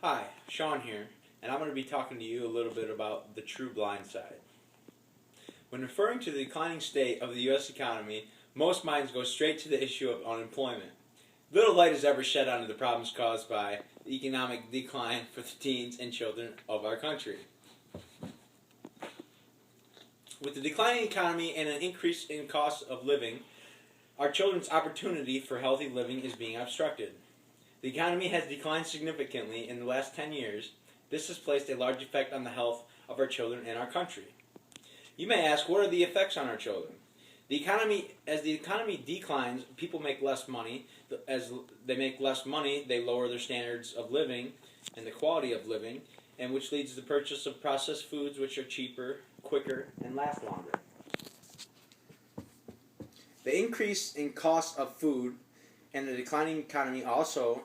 Hi, Sean here, and I'm going to be talking to you a little bit about the true blind side. When referring to the declining state of the U.S. economy, most minds go straight to the issue of unemployment. Little light is ever shed onto the problems caused by the economic decline for the teens and children of our country. With the declining economy and an increase in cost of living, our children's opportunity for healthy living is being obstructed. The economy has declined significantly in the last 10 years. This has placed a large effect on the health of our children and our country. You may ask, what are the effects on our children? As the economy declines, people make less money. As they make less money, they lower their standards of living and the quality of living, and which leads to the purchase of processed foods which are cheaper, quicker, and last longer. The increase in cost of food and the declining economy also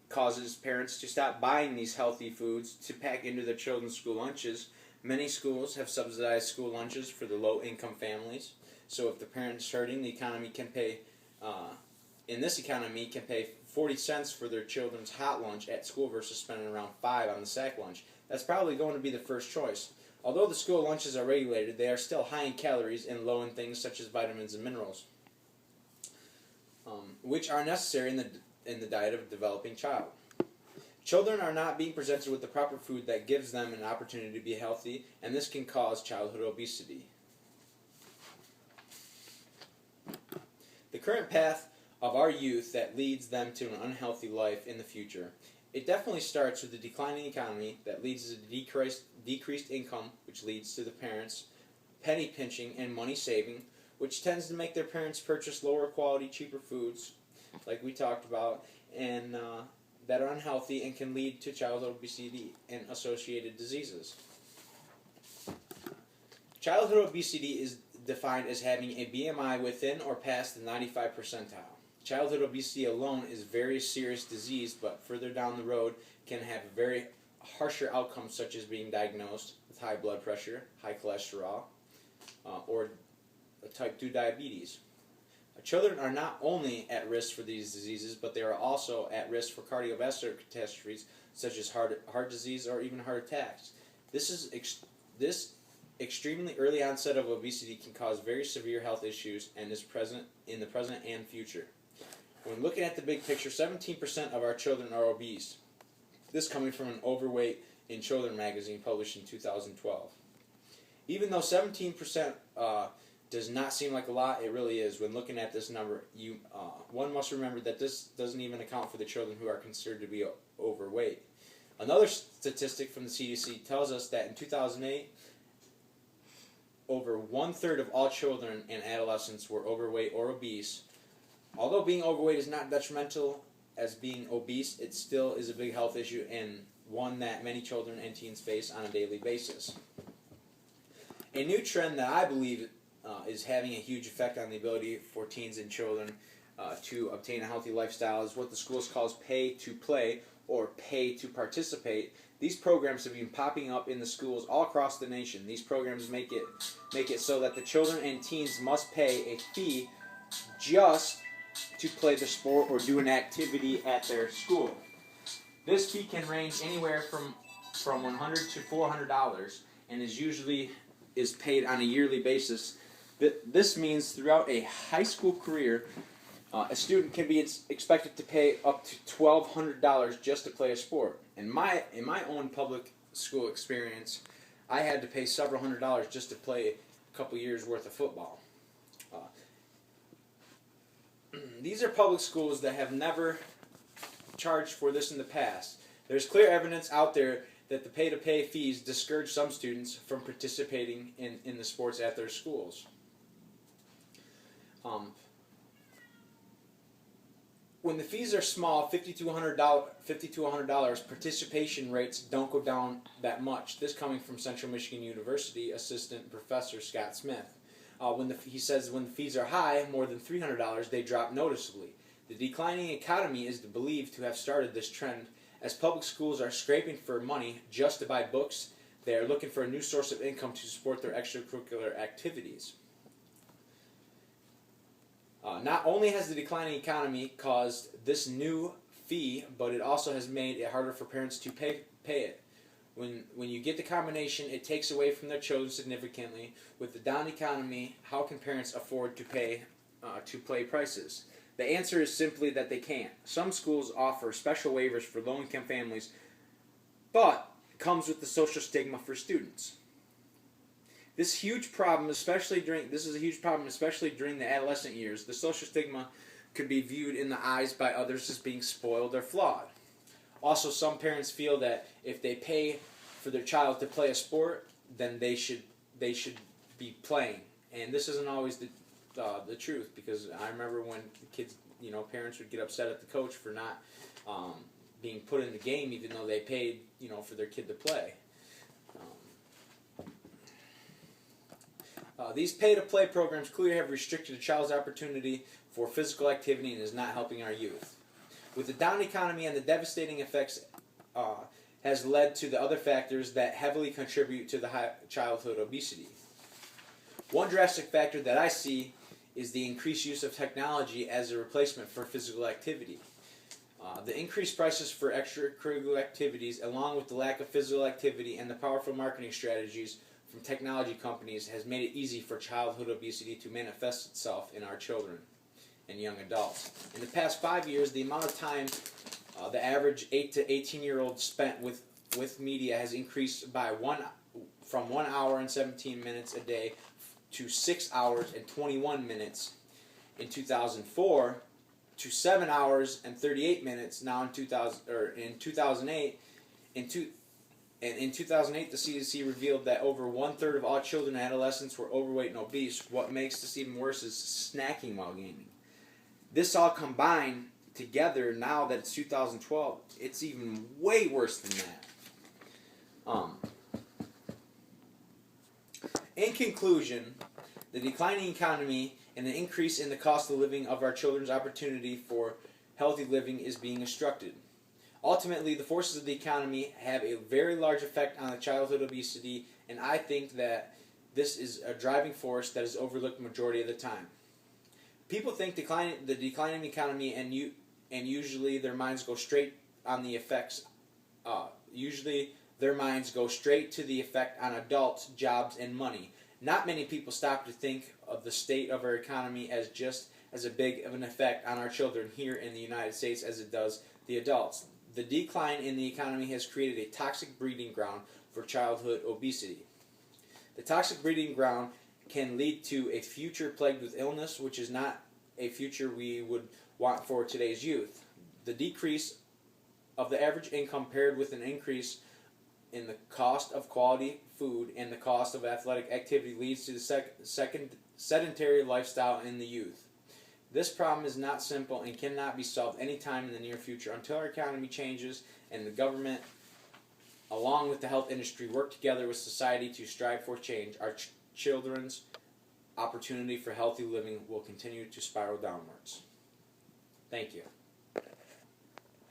causes parents to stop buying these healthy foods to pack into their children's school lunches. Many schools have subsidized school lunches for the low-income families. So if the parent's hurting, the economy can pay, in this economy, can pay 40 cents for their children's hot lunch at school versus spending around 5 on the sack lunch. That's probably going to be the first choice. Although the school lunches are regulated, they are still high in calories and low in things such as vitamins and minerals, which are necessary in the diet of a developing child. Children are not being presented with the proper food that gives them an opportunity to be healthy, and this can cause childhood obesity. The current path of our youth that leads them to an unhealthy life in the future. It definitely starts with the declining economy that leads to decreased income, which leads to the parents penny pinching and money saving, which tends to make their parents purchase lower quality, cheaper foods, like we talked about, and that are unhealthy and can lead to childhood obesity and associated diseases. Childhood obesity is defined as having a BMI within or past the 95 percentile. Childhood obesity alone is a very serious disease, but further down the road can have very harsher outcomes, such as being diagnosed with high blood pressure, high cholesterol, or type 2 diabetes. Children are not only at risk for these diseases, but they are also at risk for cardiovascular catastrophes such as heart disease or even heart attacks. This extremely early onset of obesity can cause very severe health issues and is present in the present and future. When looking at the big picture, 17% of our children are obese. This coming from an Overweight in Children magazine published in 2012. Even though 17% does not seem like a lot, it really is. When looking at this number, one must remember that this doesn't even account for the children who are considered to be overweight. Another statistic from the CDC tells us that in 2008, over one-third of all children and adolescents were overweight or obese. Although being overweight is not detrimental as being obese, it still is a big health issue and one that many children and teens face on a daily basis. A new trend that I believe is having a huge effect on the ability for teens and children to obtain a healthy lifestyle is what the schools calls pay to play or pay to participate. These programs have been popping up in the schools all across the nation. These programs make it so that the children and teens must pay a fee just to play the sport or do an activity at their school. This fee can range anywhere from $100 to $400 and is usually paid on a yearly basis. This means throughout a high school career, a student can be expected to pay up to $1,200 just to play a sport. In my own public school experience, I had to pay several $100s just to play a couple years worth of football. These are public schools that have never charged for this in the past. There's clear evidence out there that the pay-to-pay fees discourage some students from participating in the sports at their schools. When the fees are small, $50 to $100, participation rates don't go down that much. This coming from Central Michigan University Assistant Professor Scott Smith. He says when the fees are high, more than $300, they drop noticeably. The declining economy is believed to have started this trend. As public schools are scraping for money just to buy books, they are looking for a new source of income to support their extracurricular activities. Not only has the declining economy caused this new fee, but it also has made it harder for parents to pay it. When you get the combination, it takes away from their children significantly. With the down economy, how can parents afford to pay prices? The answer is simply that they can't. Some schools offer special waivers for low-income families, but it comes with the social stigma for students. This is a huge problem, especially during the adolescent years. The social stigma could be viewed in the eyes by others as being spoiled or flawed. Also, some parents feel that if they pay for their child to play a sport, then they should be playing. And this isn't always the truth, because I remember when kids, parents would get upset at the coach for not being put in the game, even though they paid, for their kid to play. These pay-to-play programs clearly have restricted a child's opportunity for physical activity and is not helping our youth. With the down economy and the devastating effects has led to the other factors that heavily contribute to the high childhood obesity. One drastic factor that I see is the increased use of technology as a replacement for physical activity. The increased prices for extracurricular activities, along with the lack of physical activity and the powerful marketing strategies from technology companies, has made it easy for childhood obesity to manifest itself in our children and young adults. In the past 5 years, the amount of time the average 8 to 18-year-old spent with media has increased by from 1 hour and 17 minutes a day to 6 hours and 21 minutes in 2004 to 7 hours and 38 minutes now in 2008. In 2008, the CDC revealed that over 1/3 of all children and adolescents were overweight and obese. What makes this even worse is snacking while gaming. This all combined together, now that it's 2012, it's even way worse than that. In conclusion, the declining economy and the increase in the cost of living of our children's opportunity for healthy living is being obstructed. Ultimately, the forces of the economy have a very large effect on the childhood obesity, and I think that this is a driving force that is overlooked the majority of the time. People think the declining economy and usually their minds go straight on the effects. Usually their minds go straight to the effect on adults, jobs, and money. Not many people stop to think of the state of our economy as just as a big of an effect on our children here in the United States as it does the adults. The decline in the economy has created a toxic breeding ground for childhood obesity. The toxic breeding ground can lead to a future plagued with illness, which is not a future we would want for today's youth. The decrease of the average income paired with an increase in the cost of quality food and the cost of athletic activity leads to the sedentary lifestyle in the youth. This problem is not simple and cannot be solved anytime in the near future until our economy changes and the government, along with the health industry, work together with society to strive for change. Our children's opportunity for healthy living will continue to spiral downwards. Thank you.